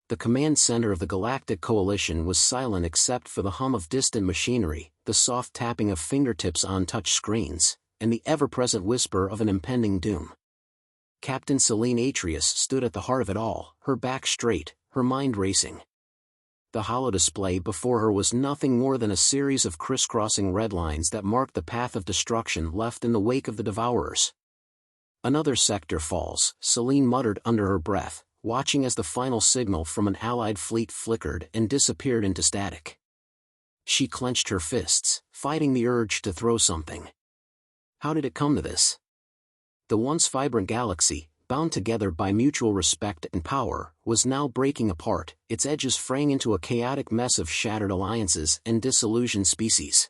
The command center of the Galactic Coalition was silent except for the hum of distant machinery, the soft tapping of fingertips on touch screens, and the ever-present whisper of an impending doom. Captain Selene Atrius stood at the heart of it all, her back straight, her mind racing. The holodisplay before her was nothing more than a series of crisscrossing red lines that marked the path of destruction left in the wake of the Devourers. "Another sector falls," Selene muttered under her breath, watching as the final signal from an allied fleet flickered and disappeared into static. She clenched her fists, fighting the urge to throw something. How did it come to this? The once vibrant galaxy, bound together by mutual respect and power, was now breaking apart, its edges fraying into a chaotic mess of shattered alliances and disillusioned species.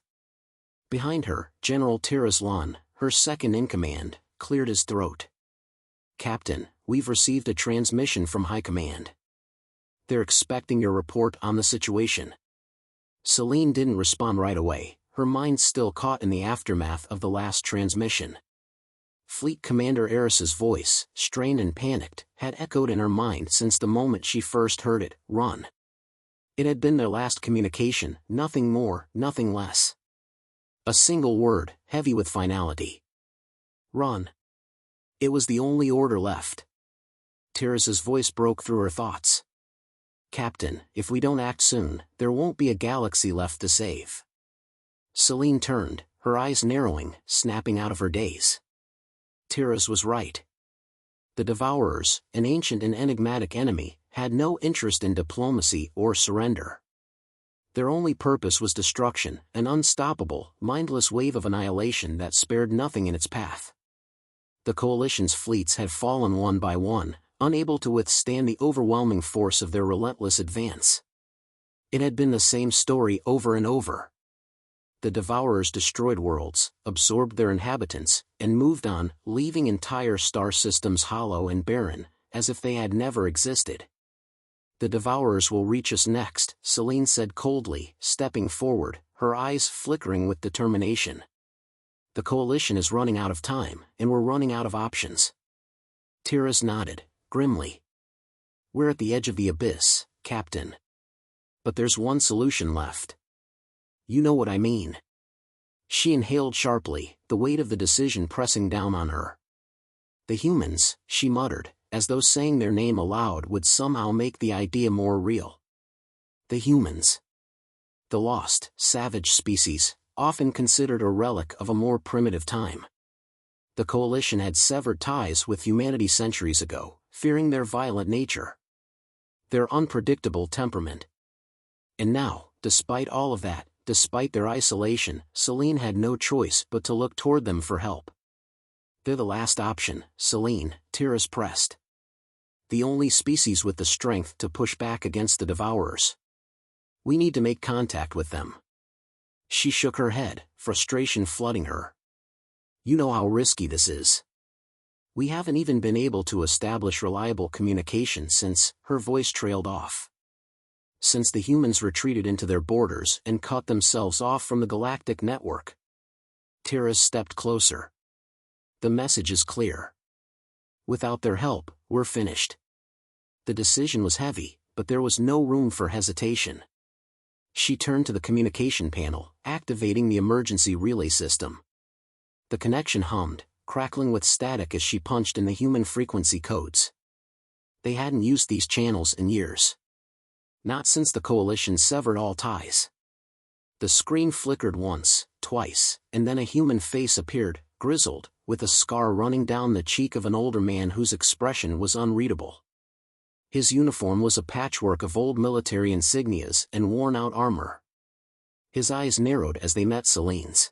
Behind her, General Tiras Lan, her second-in-command, cleared his throat. "Captain, we've received a transmission from High Command. They're expecting your report on the situation." Selene didn't respond right away, her mind still caught in the aftermath of the last transmission. Fleet Commander Eris's voice, strained and panicked, had echoed in her mind since the moment she first heard it: "Run." It had been their last communication, nothing more, nothing less. A single word, heavy with finality. Run. It was the only order left. Tiras's voice broke through her thoughts. "Captain, if we don't act soon, there won't be a galaxy left to save." Selene turned, her eyes narrowing, snapping out of her daze. Tiras was right. The Devourers, an ancient and enigmatic enemy, had no interest in diplomacy or surrender. Their only purpose was destruction, an unstoppable, mindless wave of annihilation that spared nothing in its path. The Coalition's fleets had fallen one by one, unable to withstand the overwhelming force of their relentless advance. It had been the same story over and over. The Devourers destroyed worlds, absorbed their inhabitants, and moved on, leaving entire star systems hollow and barren, as if they had never existed. "The Devourers will reach us next," Selene said coldly, stepping forward, her eyes flickering with determination. "The Coalition is running out of time, and we're running out of options." Tiras nodded, grimly. "We're at the edge of the abyss, Captain. But there's one solution left." "You know what I mean." She inhaled sharply, the weight of the decision pressing down on her. "The humans," she muttered, as though saying their name aloud would somehow make the idea more real. "The humans. The lost, savage species, often considered a relic of a more primitive time. The Coalition had severed ties with humanity centuries ago, fearing their violent nature, their unpredictable temperament. And now, despite all of that, despite their isolation, Selene had no choice but to look toward them for help. "They're the last option, Selene," Tiras pressed. "The only species with the strength to push back against the Devourers. We need to make contact with them." She shook her head, frustration flooding her. "You know how risky this is. We haven't even been able to establish reliable communication since," her voice trailed off. "Since the humans retreated into their borders and cut themselves off from the galactic network." Tiras stepped closer. "The message is clear. Without their help, we're finished." The decision was heavy, but there was no room for hesitation. She turned to the communication panel, activating the emergency relay system. The connection hummed, crackling with static as she punched in the human frequency codes. They hadn't used these channels in years. Not since the Coalition severed all ties. The screen flickered once, twice, and then a human face appeared, grizzled, with a scar running down the cheek of an older man whose expression was unreadable. His uniform was a patchwork of old military insignias and worn-out armor. His eyes narrowed as they met Selene's.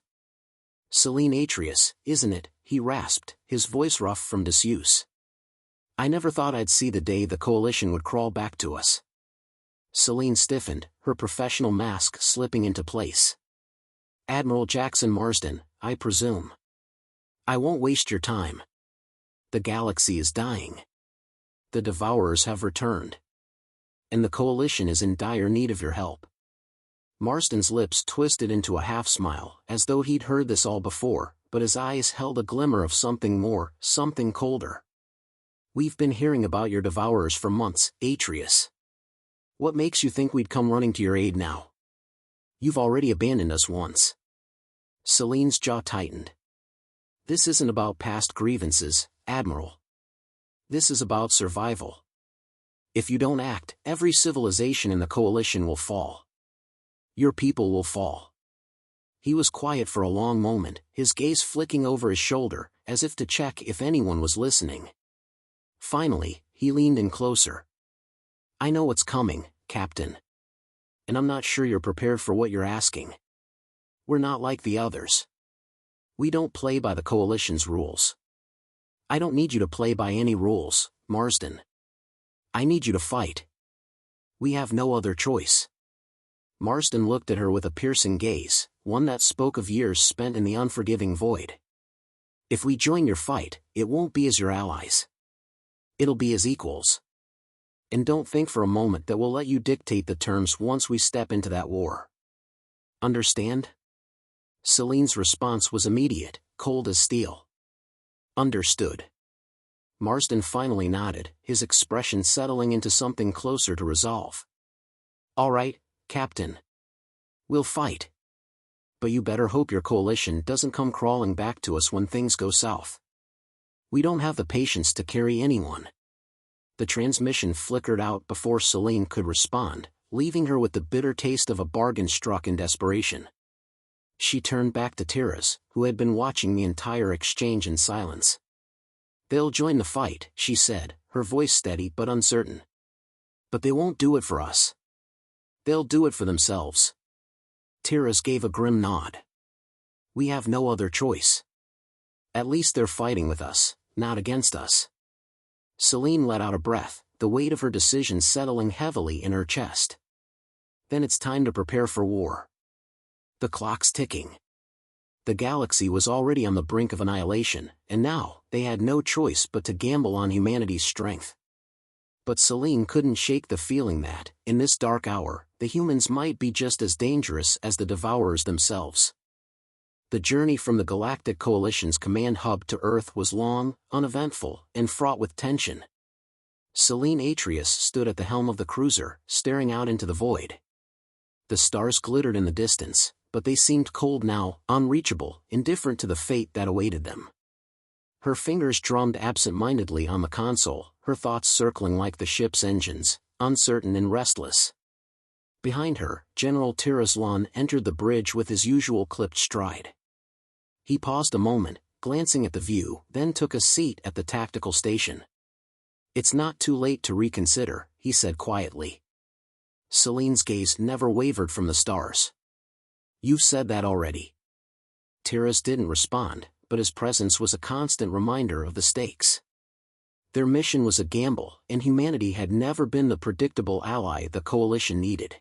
"Selene Atrius, isn't it?" he rasped, his voice rough from disuse. "I never thought I'd see the day the Coalition would crawl back to us." Selene stiffened, her professional mask slipping into place. "Admiral Jackson Marsden, I presume." "I won't waste your time. The galaxy is dying. The Devourers have returned. And the Coalition is in dire need of your help." Marsden's lips twisted into a half-smile, as though he'd heard this all before, but his eyes held a glimmer of something more, something colder. "We've been hearing about your Devourers for months, Atrius. What makes you think we'd come running to your aid now? You've already abandoned us once. Selene's jaw tightened. This isn't about past grievances, Admiral. This is about survival. If you don't act, every civilization in the Coalition will fall. Your people will fall. He was quiet for a long moment, his gaze flicking over his shoulder, as if to check if anyone was listening. Finally, he leaned in closer. I know what's coming, Captain. And I'm not sure you're prepared for what you're asking. We're not like the others. We don't play by the Coalition's rules. I don't need you to play by any rules, Marsden. I need you to fight. We have no other choice. Marsden looked at her with a piercing gaze, one that spoke of years spent in the unforgiving void. If we join your fight, it won't be as your allies. It'll be as equals. And don't think for a moment that we'll let you dictate the terms once we step into that war. Understand? Selene's response was immediate, cold as steel. Understood. Marsden finally nodded, his expression settling into something closer to resolve. All right, Captain. We'll fight. But you better hope your coalition doesn't come crawling back to us when things go south. We don't have the patience to carry anyone. The transmission flickered out before Selene could respond, leaving her with the bitter taste of a bargain struck in desperation. She turned back to Tiras, who had been watching the entire exchange in silence. They'll join the fight, she said, her voice steady but uncertain. But they won't do it for us. They'll do it for themselves. Tiras gave a grim nod. We have no other choice. At least they're fighting with us, not against us. Selene let out a breath, the weight of her decision settling heavily in her chest. Then it's time to prepare for war. The clock's ticking. The galaxy was already on the brink of annihilation, and now, they had no choice but to gamble on humanity's strength. But Selene couldn't shake the feeling that, in this dark hour, the humans might be just as dangerous as the Devourers themselves. The journey from the Galactic Coalition's command hub to Earth was long, uneventful, and fraught with tension. Selene Atrius stood at the helm of the cruiser, staring out into the void. The stars glittered in the distance, but they seemed cold now, unreachable, indifferent to the fate that awaited them. Her fingers drummed absent-mindedly on the console, her thoughts circling like the ship's engines, uncertain and restless. Behind her, General Tiras entered the bridge with his usual clipped stride. He paused a moment, glancing at the view, then took a seat at the tactical station. It's not too late to reconsider, he said quietly. Selene's gaze never wavered from the stars. You've said that already. Tiras didn't respond, but his presence was a constant reminder of the stakes. Their mission was a gamble, and humanity had never been the predictable ally the Coalition needed.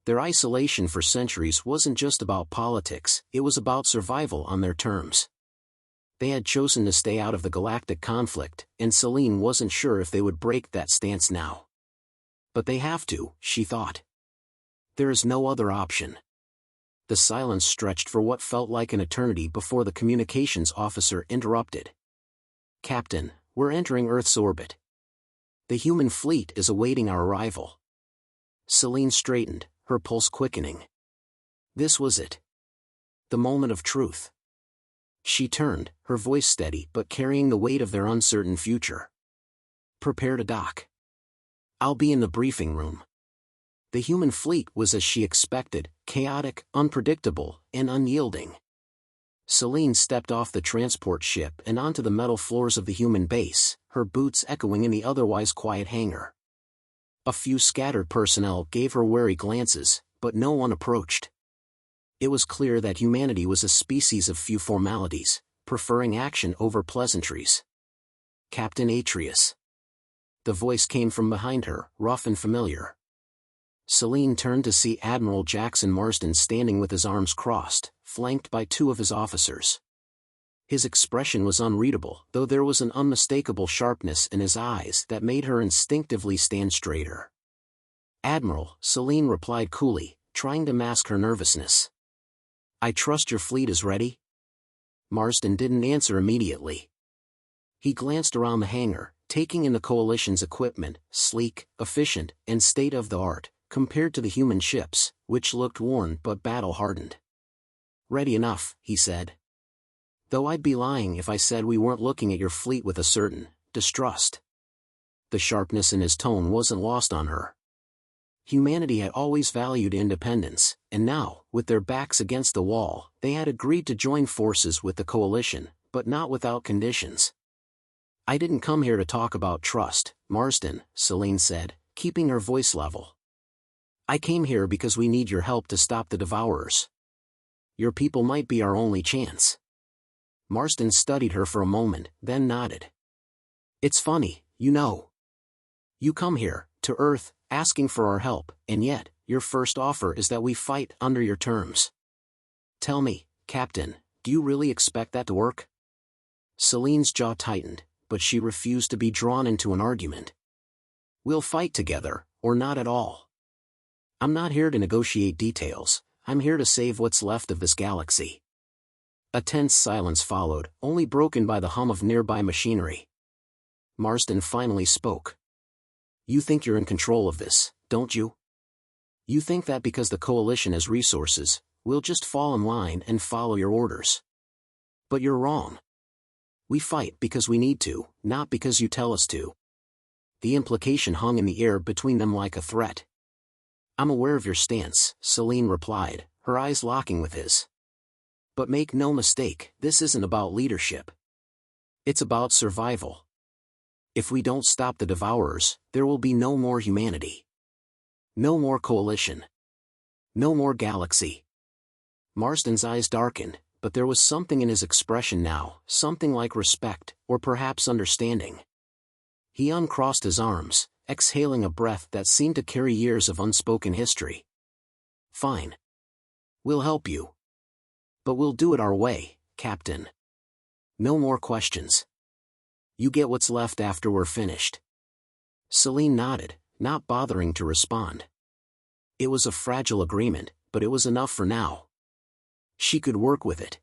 Their isolation for centuries wasn't just about politics, it was about survival on their terms. They had chosen to stay out of the galactic conflict, and Selene wasn't sure if they would break that stance now. But they have to, she thought. There is no other option. The silence stretched for what felt like an eternity before the communications officer interrupted. Captain, we're entering Earth's orbit. The human fleet is awaiting our arrival. Selene straightened, her pulse quickening. This was it. The moment of truth. She turned, her voice steady but carrying the weight of their uncertain future. Prepare to dock. I'll be in the briefing room. The human fleet was as she expected, chaotic, unpredictable, and unyielding. Selene stepped off the transport ship and onto the metal floors of the human base, her boots echoing in the otherwise quiet hangar. A few scattered personnel gave her wary glances, but no one approached. It was clear that humanity was a species of few formalities, preferring action over pleasantries. Captain Atrius. The voice came from behind her, rough and familiar. Selene turned to see Admiral Jackson Marsden standing with his arms crossed, flanked by two of his officers. His expression was unreadable, though there was an unmistakable sharpness in his eyes that made her instinctively stand straighter. Admiral, Selene replied coolly, trying to mask her nervousness. I trust your fleet is ready? Marsden didn't answer immediately. He glanced around the hangar, taking in the Coalition's equipment, sleek, efficient, and state-of-the-art, compared to the human ships, which looked worn but battle-hardened. "Ready enough," he said. "Though I'd be lying if I said we weren't looking at your fleet with a certain distrust." The sharpness in his tone wasn't lost on her. Humanity had always valued independence, and now, with their backs against the wall, they had agreed to join forces with the Coalition, but not without conditions. "I didn't come here to talk about trust, Marsden," Selene said, keeping her voice level. "I came here because we need your help to stop the Devourers. Your people might be our only chance." Marsden studied her for a moment, then nodded. "It's funny, you know. You come here, to Earth, asking for our help, and yet, your first offer is that we fight under your terms. Tell me, Captain, do you really expect that to work?" Selene's jaw tightened, but she refused to be drawn into an argument. "We'll fight together, or not at all. I'm not here to negotiate details, I'm here to save what's left of this galaxy." A tense silence followed, only broken by the hum of nearby machinery. Marsden finally spoke. "You think you're in control of this, don't you? You think that because the Coalition has resources, we'll just fall in line and follow your orders. But you're wrong. We fight because we need to, not because you tell us to." The implication hung in the air between them like a threat. "I'm aware of your stance," Selene replied, her eyes locking with his. "But make no mistake, this isn't about leadership. It's about survival. If we don't stop the Devourers, there will be no more humanity. No more Coalition. No more galaxy." Marsden's eyes darkened, but there was something in his expression now, something like respect, or perhaps understanding. He uncrossed his arms, exhaling a breath that seemed to carry years of unspoken history. "Fine. We'll help you. But we'll do it our way, Captain. No more questions. You get what's left after we're finished." Selene nodded, not bothering to respond. It was a fragile agreement, but it was enough for now. She could work with it.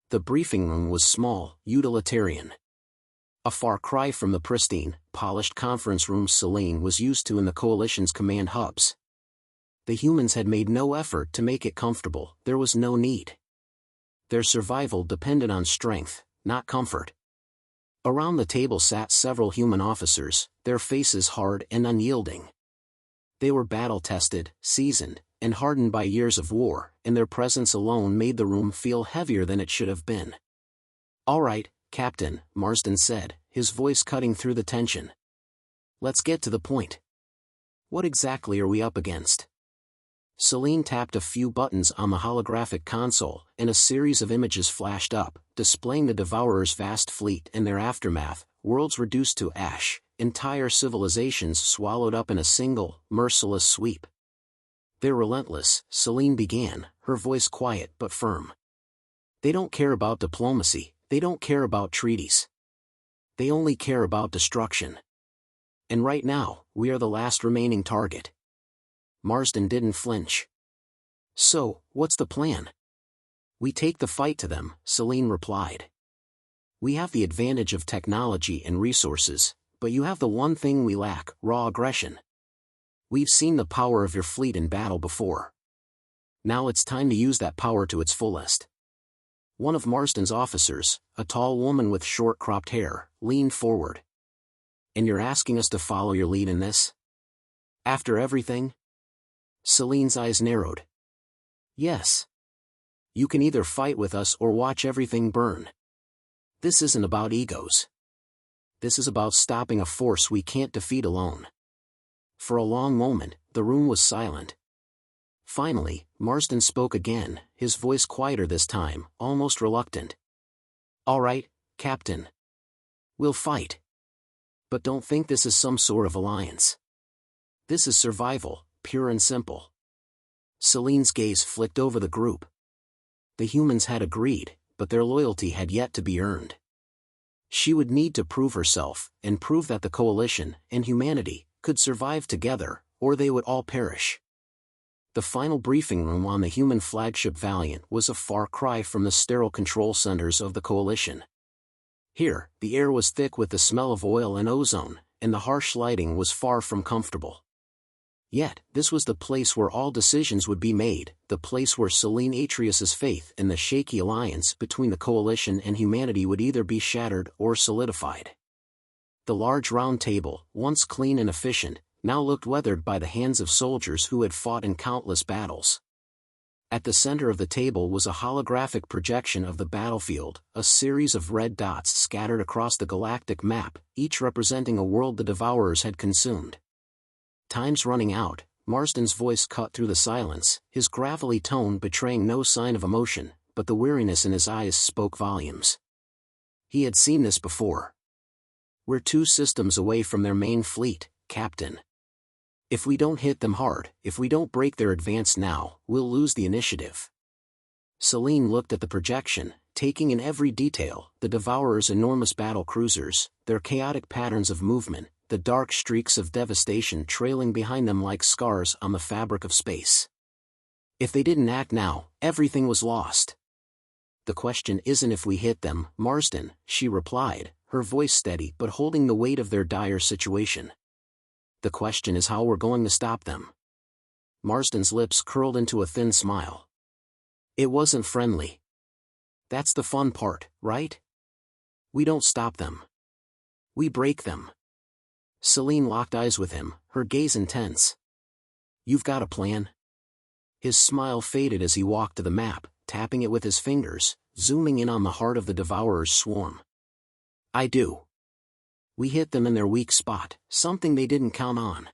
The briefing room was small, utilitarian. A far cry from the pristine, polished conference rooms Selene was used to in the Coalition's command hubs. The humans had made no effort to make it comfortable, there was no need. Their survival depended on strength, not comfort. Around the table sat several human officers, their faces hard and unyielding. They were battle-tested, seasoned, and hardened by years of war, and their presence alone made the room feel heavier than it should have been. "All right, Captain," Marsden said, his voice cutting through the tension. "Let's get to the point. What exactly are we up against?" Selene tapped a few buttons on the holographic console, and a series of images flashed up, displaying the Devourers' vast fleet and their aftermath, worlds reduced to ash, entire civilizations swallowed up in a single, merciless sweep. "They're relentless," Selene began, her voice quiet but firm. "They don't care about diplomacy, they don't care about treaties. They only care about destruction. And right now, we are the last remaining target." Marsden didn't flinch. "So, what's the plan?" "We take the fight to them," Selene replied. "We have the advantage of technology and resources, but you have the one thing we lack, raw aggression. We've seen the power of your fleet in battle before. Now it's time to use that power to its fullest." One of Marsden's officers, a tall woman with short cropped hair, leaned forward. "And you're asking us to follow your lead in this? After everything?" Selene's eyes narrowed. "Yes. You can either fight with us or watch everything burn. This isn't about egos. This is about stopping a force we can't defeat alone." For a long moment, the room was silent. Finally, Marsden spoke again, his voice quieter this time, almost reluctant. "All right, Captain. We'll fight. But don't think this is some sort of alliance. This is survival, pure and simple." Selene's gaze flicked over the group. The humans had agreed, but their loyalty had yet to be earned. She would need to prove herself, and prove that the Coalition, and humanity, could survive together, or they would all perish. The final briefing room on the human flagship Valiant was a far cry from the sterile control centers of the Coalition. Here, the air was thick with the smell of oil and ozone, and the harsh lighting was far from comfortable. Yet, this was the place where all decisions would be made, the place where Selene Atrius's faith in the shaky alliance between the Coalition and humanity would either be shattered or solidified. The large round table, once clean and efficient, now looked weathered by the hands of soldiers who had fought in countless battles. At the center of the table was a holographic projection of the battlefield, a series of red dots scattered across the galactic map, each representing a world the Devourers had consumed. "Time's running out," Marsden's voice cut through the silence, his gravelly tone betraying no sign of emotion, but the weariness in his eyes spoke volumes. He had seen this before. "We're 2 systems away from their main fleet, Captain. If we don't hit them hard, if we don't break their advance now, we'll lose the initiative." Selene looked at the projection, taking in every detail, the Devourers' enormous battle cruisers, their chaotic patterns of movement, the dark streaks of devastation trailing behind them like scars on the fabric of space. If they didn't act now, everything was lost. "The question isn't if we hit them, Marsden," she replied, her voice steady but holding the weight of their dire situation. "The question is how we're going to stop them." Marsden's lips curled into a thin smile. It wasn't friendly. "That's the fun part, right? We don't stop them. We break them." Selene locked eyes with him, her gaze intense. "You've got a plan?" His smile faded as he walked to the map, tapping it with his fingers, zooming in on the heart of the Devourers' swarm. "I do. We hit them in their weak spot, something they didn't count on.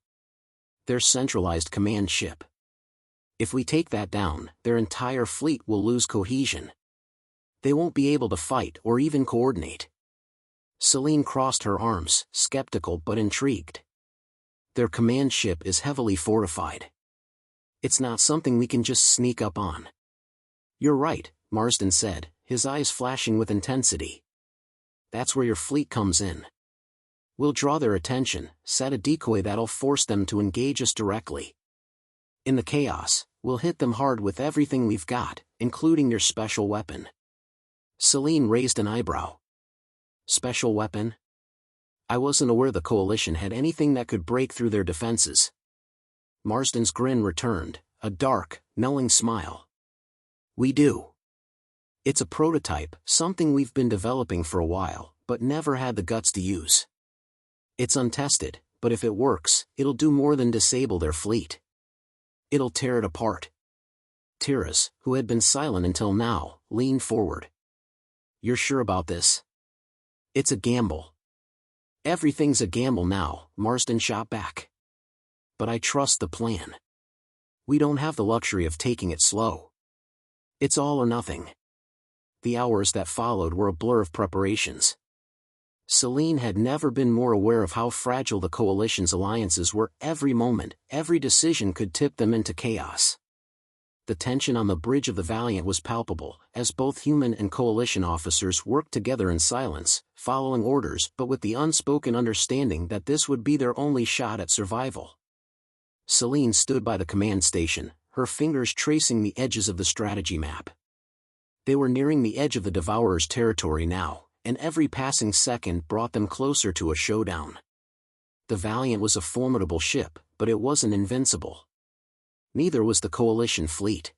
Their centralized command ship. If we take that down, their entire fleet will lose cohesion. They won't be able to fight or even coordinate." Selene crossed her arms, skeptical but intrigued. "Their command ship is heavily fortified. It's not something we can just sneak up on." "You're right," Marsden said, his eyes flashing with intensity. "That's where your fleet comes in. We'll draw their attention, set a decoy that'll force them to engage us directly. In the chaos, we'll hit them hard with everything we've got, including your special weapon." Selene raised an eyebrow. "Special weapon? I wasn't aware the Coalition had anything that could break through their defenses." Marsden's grin returned, a dark, knowing smile. "We do. It's a prototype, something we've been developing for a while, but never had the guts to use. It's untested, but if it works, it'll do more than disable their fleet. It'll tear it apart." Tiras, who had been silent until now, leaned forward. "You're sure about this?" "It's a gamble." "Everything's a gamble now," Marsden shot back. "But I trust the plan. We don't have the luxury of taking it slow. It's all or nothing." The hours that followed were a blur of preparations. Selene had never been more aware of how fragile the Coalition's alliances were. Every moment, every decision could tip them into chaos. The tension on the bridge of the Valiant was palpable, as both human and Coalition officers worked together in silence, following orders but with the unspoken understanding that this would be their only shot at survival. Selene stood by the command station, her fingers tracing the edges of the strategy map. They were nearing the edge of the Devourers' territory now, and every passing second brought them closer to a showdown. The Valiant was a formidable ship, but it wasn't invincible. Neither was the Coalition fleet.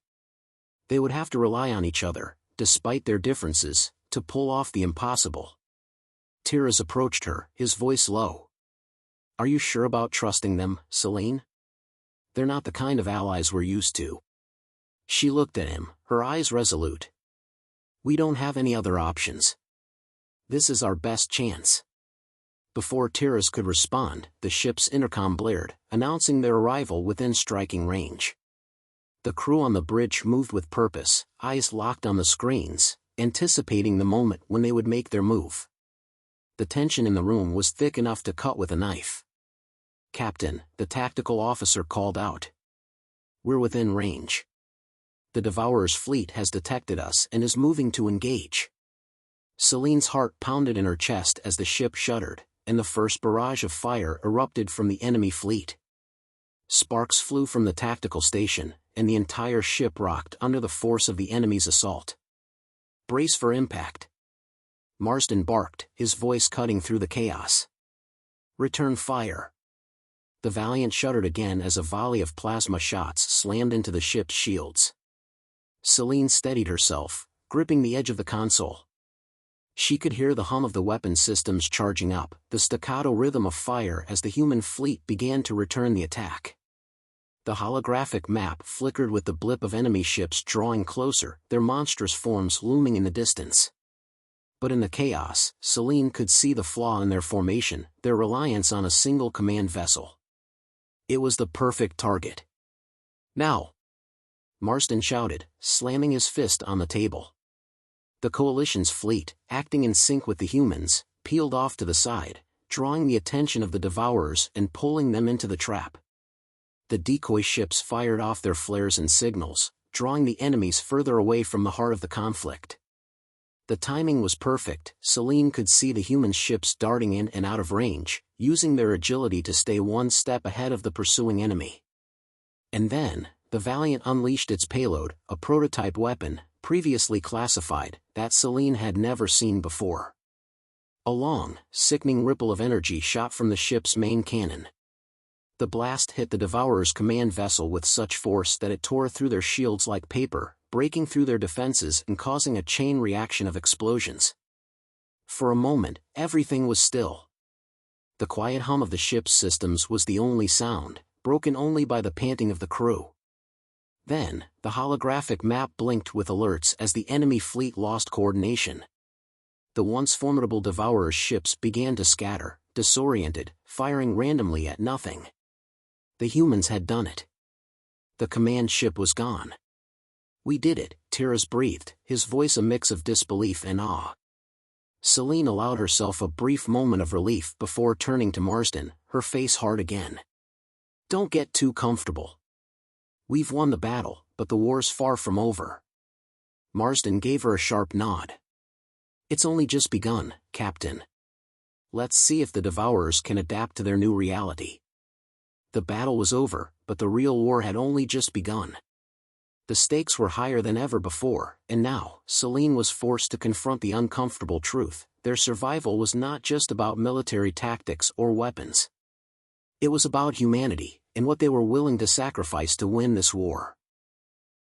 They would have to rely on each other, despite their differences, to pull off the impossible. Tiras approached her, his voice low. "Are you sure about trusting them, Selene? They're not the kind of allies we're used to." She looked at him, her eyes resolute. "We don't have any other options. This is our best chance." Before Tiras could respond, the ship's intercom blared, announcing their arrival within striking range. The crew on the bridge moved with purpose, eyes locked on the screens, anticipating the moment when they would make their move. The tension in the room was thick enough to cut with a knife. "Captain," the tactical officer called out. "We're within range. The Devourers' fleet has detected us and is moving to engage." Selene's heart pounded in her chest as the ship shuddered, and the first barrage of fire erupted from the enemy fleet. Sparks flew from the tactical station, and the entire ship rocked under the force of the enemy's assault. "Brace for impact." Marsden barked, his voice cutting through the chaos. "Return fire." The Valiant shuddered again as a volley of plasma shots slammed into the ship's shields. Selene steadied herself, gripping the edge of the console. She could hear the hum of the weapon systems charging up, the staccato rhythm of fire as the human fleet began to return the attack. The holographic map flickered with the blip of enemy ships drawing closer, their monstrous forms looming in the distance. But in the chaos, Selene could see the flaw in their formation, their reliance on a single command vessel. It was the perfect target. "Now!" Marsden shouted, slamming his fist on the table. The Coalition's fleet, acting in sync with the humans, peeled off to the side, drawing the attention of the Devourers and pulling them into the trap. The decoy ships fired off their flares and signals, drawing the enemies further away from the heart of the conflict. The timing was perfect. Selene could see the human ships darting in and out of range, using their agility to stay one step ahead of the pursuing enemy. And then, the Valiant unleashed its payload, a prototype weapon, previously classified, that Selene had never seen before. A long, sickening ripple of energy shot from the ship's main cannon. The blast hit the Devourers' command vessel with such force that it tore through their shields like paper, breaking through their defenses and causing a chain reaction of explosions. For a moment, everything was still. The quiet hum of the ship's systems was the only sound, broken only by the panting of the crew. Then, the holographic map blinked with alerts as the enemy fleet lost coordination. The once formidable Devourers' ships began to scatter, disoriented, firing randomly at nothing. The humans had done it. The command ship was gone. "We did it," Tiras breathed, his voice a mix of disbelief and awe. Selene allowed herself a brief moment of relief before turning to Marsden, her face hard again. "Don't get too comfortable. We've won the battle, but the war's far from over." Marsden gave her a sharp nod. "It's only just begun, Captain. Let's see if the Devourers can adapt to their new reality." The battle was over, but the real war had only just begun. The stakes were higher than ever before, and now, Selene was forced to confront the uncomfortable truth: their survival was not just about military tactics or weapons. It was about humanity, and what they were willing to sacrifice to win this war.